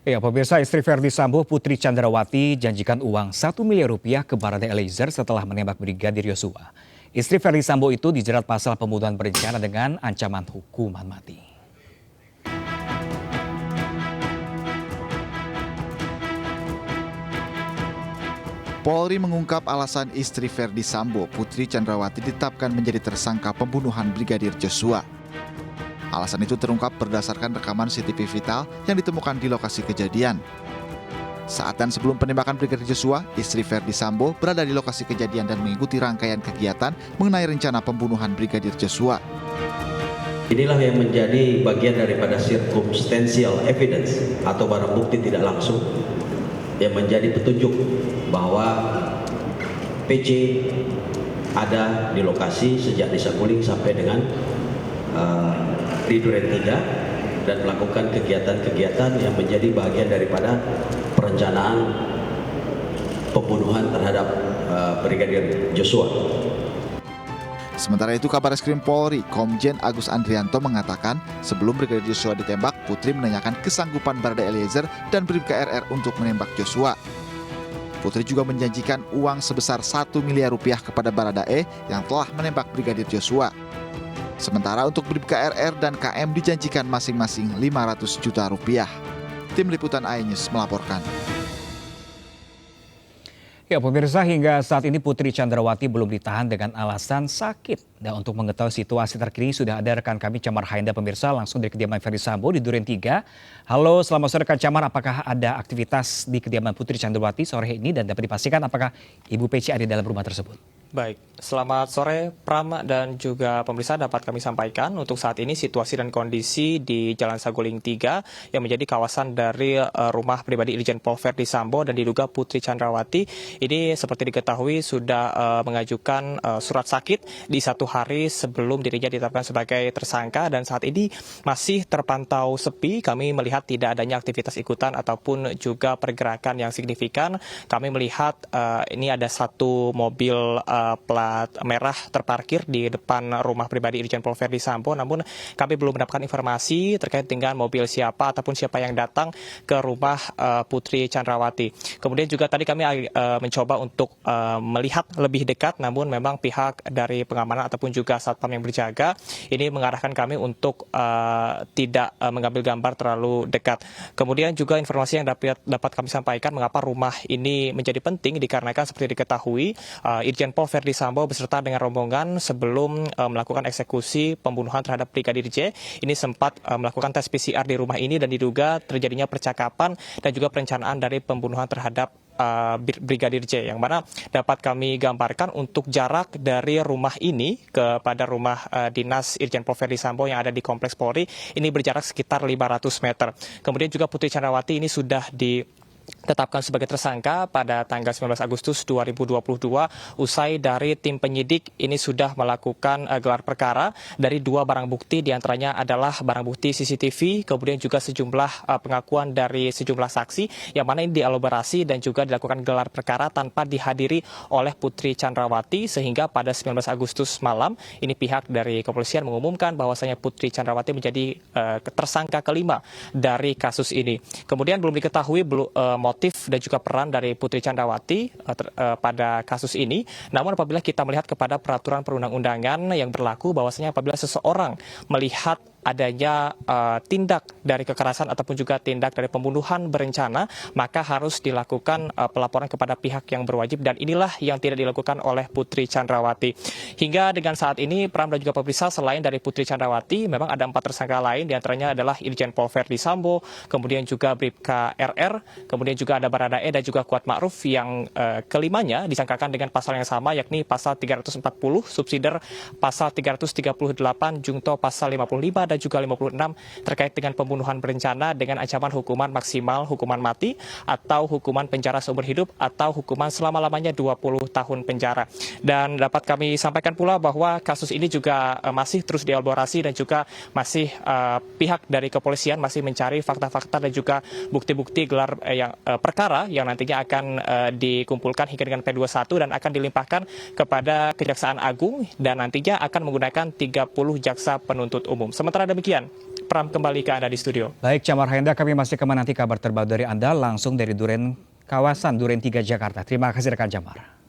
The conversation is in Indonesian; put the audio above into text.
Ya, pemirsa, istri Verdi Sambo, Putri Chandrawati, janjikan uang 1 miliar rupiah ke Barada Eliezer setelah menembak Brigadir Yosua. Istri Verdi Sambo itu dijerat pasal pembunuhan berencana dengan ancaman hukuman mati. Polri mengungkap alasan istri Verdi Sambo, Putri Chandrawati ditetapkan menjadi tersangka pembunuhan Brigadir Joshua. Alasan itu terungkap berdasarkan rekaman CCTV vital yang ditemukan di lokasi kejadian. Saat dan sebelum penembakan Brigadir Joshua, istri Verdi Sambo berada di lokasi kejadian dan mengikuti rangkaian kegiatan mengenai rencana pembunuhan Brigadir Joshua. Inilah yang menjadi bagian daripada circumstantial evidence atau barang bukti tidak langsung yang menjadi petunjuk bahwa PC ada di lokasi sejak di Saguling sampai dengan di Duren 3 dan melakukan kegiatan-kegiatan yang menjadi bagian daripada perencanaan pembunuhan terhadap Brigadir Joshua. Sementara itu, Kabareskrim Polri, Komjen Agus Andrianto mengatakan sebelum Brigadir Joshua ditembak, Putri menanyakan kesanggupan Barada Eliezer dan Bribka RR untuk menembak Joshua. Putri juga menjanjikan uang sebesar 1 miliar rupiah kepada Barada E yang telah menembak Brigadir Joshua. Sementara untuk Bribka RR dan KM dijanjikan masing-masing 500 juta rupiah. Tim Liputan iNews melaporkan. Ya, pemirsa, hingga saat ini Putri Chandrawati belum ditahan dengan alasan sakit. Dan untuk mengetahui situasi terkini sudah ada rekan kami Camar Hainda, pemirsa, langsung dari kediaman Verdi Sambo di Duren 3. Halo, selamat sore rekan Camar. Apakah ada aktivitas di kediaman Putri Chandrawati sore ini dan dapat dipastikan apakah Ibu Peci ada di dalam rumah tersebut? Baik, selamat sore Pram dan juga pemirsa, dapat kami sampaikan untuk saat ini situasi dan kondisi di Jalan Saguling 3 yang menjadi kawasan dari rumah pribadi Irjen Pol Verdi Sambo dan diduga Putri Chandrawati ini seperti diketahui sudah mengajukan surat sakit di satu hari sebelum dirinya ditetapkan sebagai tersangka dan saat ini masih terpantau sepi. Kami melihat tidak adanya aktivitas ikutan ataupun juga pergerakan yang signifikan. Kami melihat ini ada satu mobil plat merah terparkir di depan rumah pribadi Irjen Pol Verdi Sambo, namun kami belum mendapatkan informasi terkait dengan mobil siapa ataupun siapa yang datang ke rumah Putri Chandrawati. Kemudian juga tadi kami mencoba untuk melihat lebih dekat, namun memang pihak dari pengamanan ataupun juga satpam yang berjaga ini mengarahkan kami untuk tidak mengambil gambar terlalu dekat. Kemudian juga informasi yang dapat kami sampaikan mengapa rumah ini menjadi penting dikarenakan seperti diketahui Irjen Pol Verdi Sambo beserta dengan rombongan sebelum melakukan eksekusi pembunuhan terhadap Brigadir J ini sempat melakukan tes PCR di rumah ini dan diduga terjadinya percakapan dan juga perencanaan dari pembunuhan terhadap Brigadir J, yang mana dapat kami gambarkan untuk jarak dari rumah ini kepada rumah dinas Irjen Pol Verdi Sambo yang ada di Kompleks Polri ini berjarak sekitar 500 meter. Kemudian juga Putri Chandrawati ini sudah ditetapkan sebagai tersangka pada tanggal 19 Agustus 2022 usai dari tim penyidik ini sudah melakukan gelar perkara dari 2 barang bukti, diantaranya adalah barang bukti CCTV, kemudian juga sejumlah pengakuan dari sejumlah saksi yang mana ini dielaborasi dan juga dilakukan gelar perkara tanpa dihadiri oleh Putri Chandrawati, sehingga pada 19 Agustus malam ini pihak dari kepolisian mengumumkan bahwasanya Putri Chandrawati menjadi tersangka kelima dari kasus ini. Kemudian belum diketahui motif dan juga peran dari Putri Chandrawati pada kasus ini. Namun apabila kita melihat kepada peraturan perundang-undangan yang berlaku bahwasanya apabila seseorang melihat adanya tindak dari kekerasan ataupun juga tindak dari pembunuhan berencana, maka harus dilakukan pelaporan kepada pihak yang berwajib, dan inilah yang tidak dilakukan oleh Putri Chandrawati. Hingga dengan saat ini, Pram dan juga pemirsa, selain dari Putri Chandrawati, memang ada 4 tersangka lain, diantaranya adalah Irjen Pol Verdi Sambo, kemudian juga Bribka RR, kemudian juga ada Barada E dan juga Kuat Ma'ruf yang kelimanya disangkakan dengan pasal yang sama, yakni pasal 340 subsider, pasal 338 jungto pasal 55 dan juga 56 terkait dengan pembunuhan berencana dengan ancaman hukuman maksimal hukuman mati atau hukuman penjara seumur hidup atau hukuman selama-lamanya 20 tahun penjara. Dan dapat kami sampaikan pula bahwa kasus ini juga masih terus dielaborasi dan juga masih pihak dari kepolisian masih mencari fakta-fakta dan juga bukti-bukti gelar perkara yang nantinya akan dikumpulkan hingga dengan P21 dan akan dilimpahkan kepada Kejaksaan Agung dan nantinya akan menggunakan 30 jaksa penuntut umum. Sementara demikian, Pram, kembali ke Anda di studio. Baik, Camar Haenda, kami masih akan menanti kabar terbaru dari Anda langsung dari kawasan Duren 3 Jakarta. Terima kasih rekan Camar.